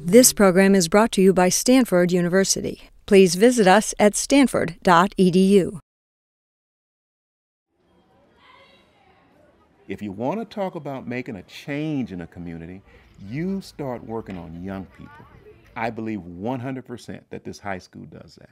This program is brought to you by Stanford University. Please visit us at stanford.edu. If you want to talk about making a change in a community, you start working on young people. I believe 100% that this high school does that.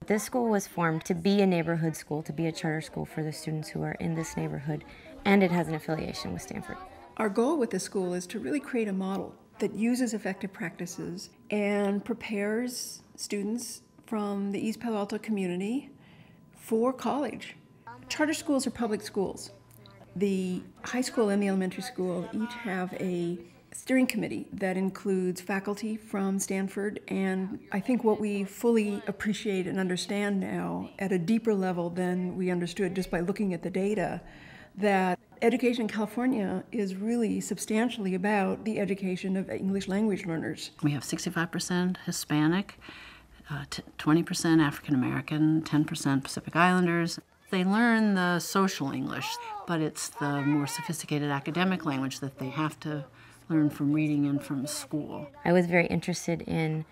This school was formed to be a neighborhood school, to be a charter school for the students who are in this neighborhood, and it has an affiliation with Stanford. Our goal with this school is to really create a model that uses effective practices and prepares students from the East Palo Alto community for college. Charter schools are public schools. The high school and the elementary school each have a steering committee that includes faculty from Stanford, and I think what we fully appreciate and understand now at a deeper level than we understood just by looking at the data, that education in California is really substantially about the education of English language learners. We have 65% Hispanic, 20% African American, 10% Pacific Islanders. They learn the social English, but it's the more sophisticated academic language that they have to learn from reading and from school. I was very interested in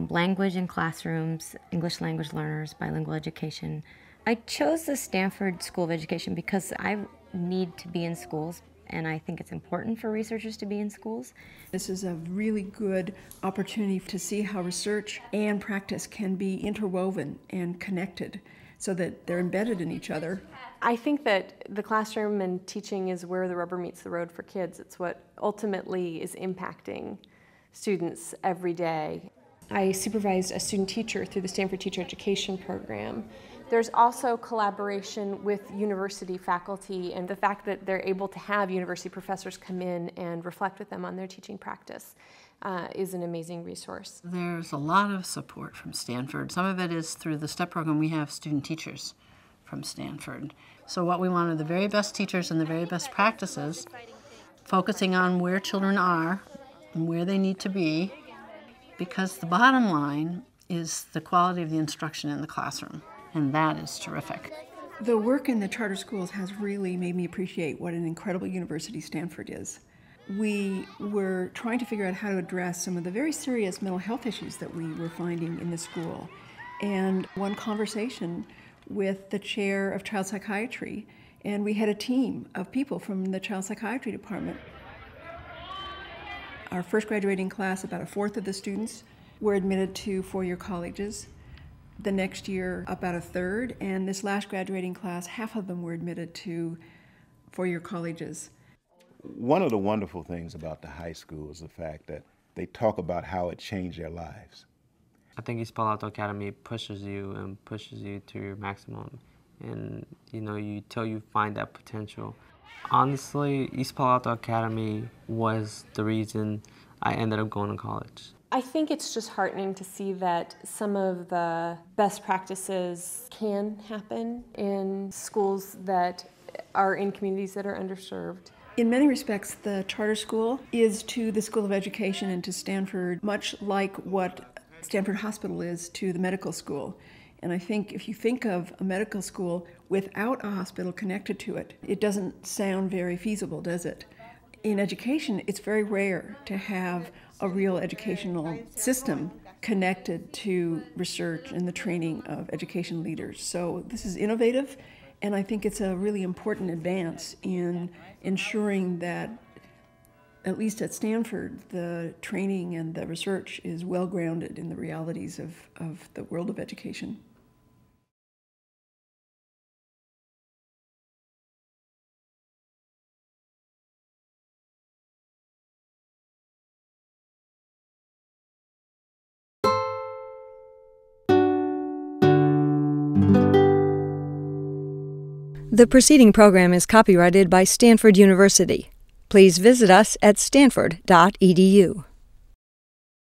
language in classrooms, English language learners, bilingual education. I chose the Stanford School of Education because I need to be in schools, and I think it's important for researchers to be in schools. This is a really good opportunity to see how research and practice can be interwoven and connected so that they're embedded in each other. I think that the classroom and teaching is where the rubber meets the road for kids. It's what ultimately is impacting students every day. I supervised a student teacher through the Stanford Teacher Education Program. There's also collaboration with university faculty, and the fact that they're able to have university professors come in and reflect with them on their teaching practice is an amazing resource. There's a lot of support from Stanford. Some of it is through the STEP program. We have student teachers from Stanford. So what we want are the very best teachers and the very best practices, focusing on where children are and where they need to be, because the bottom line is the quality of the instruction in the classroom, and that is terrific. The work in the charter schools has really made me appreciate what an incredible university Stanford is. We were trying to figure out how to address some of the very serious mental health issues that we were finding in the school. And one conversation with the chair of child psychiatry, and we had a team of people from the child psychiatry department. Our first graduating class, about a fourth of the students were admitted to four-year colleges. The next year, about a third, and this last graduating class, half of them were admitted to four-year colleges. One of the wonderful things about the high school is the fact that they talk about how it changed their lives. I think East Palo Alto Academy pushes you to your maximum, and till you find that potential. Honestly, East Palo Alto Academy was the reason I ended up going to college. I think it's just heartening to see that some of the best practices can happen in schools that are in communities that are underserved. In many respects, the charter school is to the School of Education and to Stanford much like what Stanford Hospital is to the medical school. And I think if you think of a medical school without a hospital connected to it, it doesn't sound very feasible, does it? In education, it's very rare to have a real educational system connected to research and the training of education leaders. So this is innovative, and I think it's a really important advance in ensuring that, at least at Stanford, the training and the research is well grounded in the realities of the world of education. The preceding program is copyrighted by Stanford University. Please visit us at stanford.edu.